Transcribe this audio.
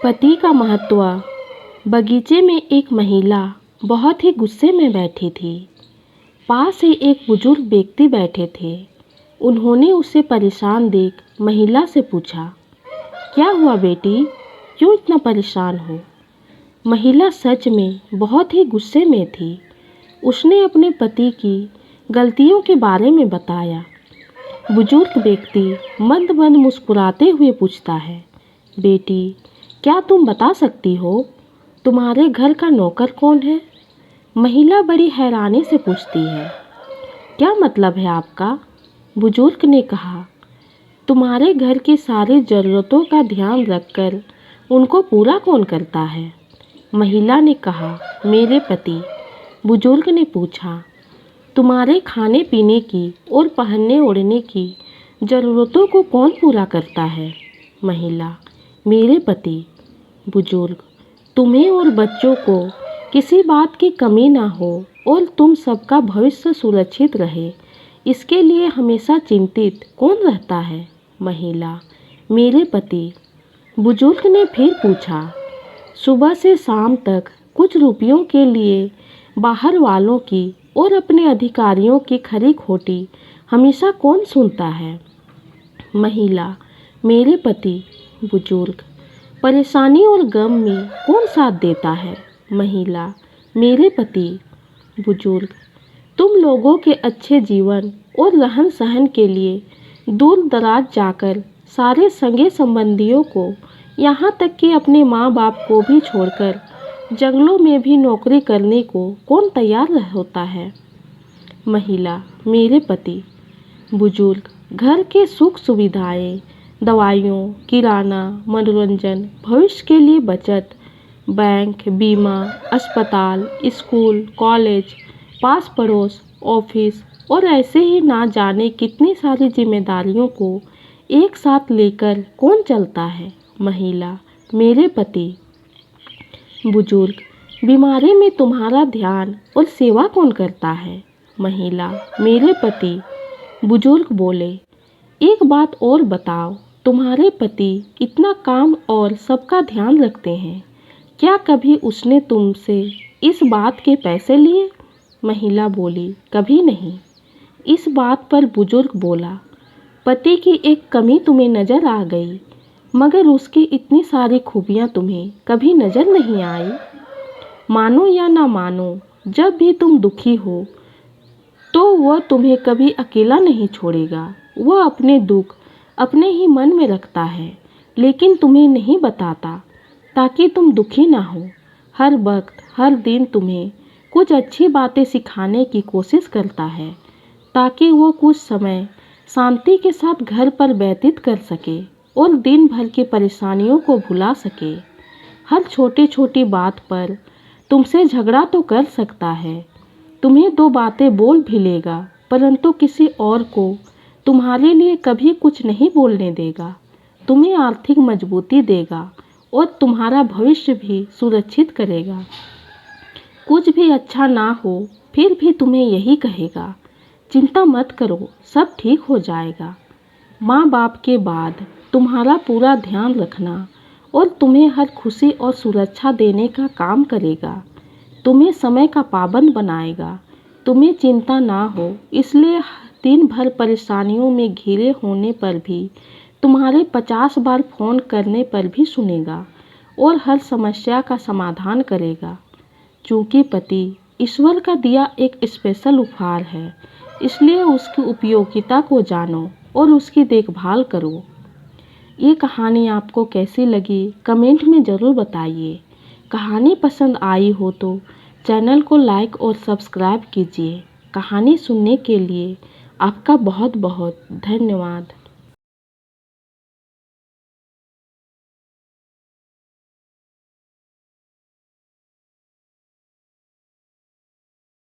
पति का महत्व। बगीचे में एक महिला बहुत ही गुस्से में बैठी थी। पास ही एक बुजुर्ग व्यक्ति बैठे थे। उन्होंने उसे परेशान देख महिला से पूछा, क्या हुआ बेटी, क्यों इतना परेशान हो? महिला सच में बहुत ही गुस्से में थी। उसने अपने पति की गलतियों के बारे में बताया। बुजुर्ग व्यक्ति मंद मंद मुस्कुराते हुए पूछता है, बेटी, क्या तुम बता सकती हो तुम्हारे घर का नौकर कौन है? महिला बड़ी हैरानी से पूछती है, क्या मतलब है आपका? बुजुर्ग ने कहा, तुम्हारे घर की सारी ज़रूरतों का ध्यान रखकर उनको पूरा कौन करता है? महिला ने कहा, मेरे पति। बुजुर्ग ने पूछा, तुम्हारे खाने पीने की और पहनने ओढ़ने की ज़रूरतों को कौन पूरा करता है? महिला, मेरे पति। बुजुर्ग, तुम्हें और बच्चों को किसी बात की कमी ना हो और तुम सबका भविष्य सुरक्षित रहे, इसके लिए हमेशा चिंतित कौन रहता है? महिला, मेरे पति। बुजुर्ग ने फिर पूछा, सुबह से शाम तक कुछ रुपयों के लिए बाहर वालों की और अपने अधिकारियों की खरी खोटी हमेशा कौन सुनता है? महिला, मेरे पति। बुजुर्ग, परेशानी और गम में कौन साथ देता है? महिला, मेरे पति। बुजुर्ग, तुम लोगों के अच्छे जीवन और रहन सहन के लिए दूर दराज जाकर सारे संगे संबंधियों को, यहाँ तक कि अपने माँ बाप को भी छोड़कर जंगलों में भी नौकरी करने को कौन तैयार होता है? महिला, मेरे पति। बुजुर्ग, घर के सुख सुविधाएं, दवाइयों, किराना, मनोरंजन, भविष्य के लिए बचत, बैंक, बीमा, अस्पताल, स्कूल, कॉलेज, पास पड़ोस, ऑफिस और ऐसे ही ना जाने कितनी सारी जिम्मेदारियों को एक साथ लेकर कौन चलता है? महिला, मेरे पति। बुजुर्ग, बीमारी में तुम्हारा ध्यान और सेवा कौन करता है? महिला, मेरे पति। बुजुर्ग बोले, एक बात और बताओ, तुम्हारे पति इतना काम और सबका ध्यान रखते हैं, क्या कभी उसने तुमसे इस बात के पैसे लिए? महिला बोली, कभी नहीं। इस बात पर बुजुर्ग बोला, पति की एक कमी तुम्हें नज़र आ गई, मगर उसकी इतनी सारी खूबियाँ तुम्हें कभी नज़र नहीं आई? मानो या ना मानो, जब भी तुम दुखी हो तो वह तुम्हें कभी अकेला नहीं छोड़ेगा। वह अपने दुख अपने ही मन में रखता है, लेकिन तुम्हें नहीं बताता ताकि तुम दुखी ना हो। हर वक्त हर दिन तुम्हें कुछ अच्छी बातें सिखाने की कोशिश करता है ताकि वो कुछ समय शांति के साथ घर पर व्यतीत कर सके और दिन भर की परेशानियों को भुला सके। हर छोटी छोटी बात पर तुमसे झगड़ा तो कर सकता है, तुम्हें दो बातें बोल भी लेगा, परंतु किसी और को तुम्हारे लिए कभी कुछ नहीं बोलने देगा। तुम्हें आर्थिक मजबूती देगा और तुम्हारा भविष्य भी सुरक्षित करेगा। कुछ भी अच्छा ना हो फिर भी तुम्हें यही कहेगा, चिंता मत करो, सब ठीक हो जाएगा। माँ बाप के बाद तुम्हारा पूरा ध्यान रखना और तुम्हें हर खुशी और सुरक्षा देने का काम करेगा। तुम्हें समय का पाबंद बनाएगा। तुम्हें चिंता ना हो, इसलिए दिन भर परेशानियों में घिरे होने पर भी तुम्हारे 50 बार फ़ोन करने पर भी सुनेगा और हर समस्या का समाधान करेगा। चूँकि पति ईश्वर का दिया एक स्पेशल उपहार है, इसलिए उसकी उपयोगिता को जानो और उसकी देखभाल करो। ये कहानी आपको कैसी लगी कमेंट में ज़रूर बताइए। कहानी पसंद आई हो तो चैनल को लाइक और सब्सक्राइब कीजिए। कहानी सुनने के लिए आपका बहुत बहुत धन्यवाद।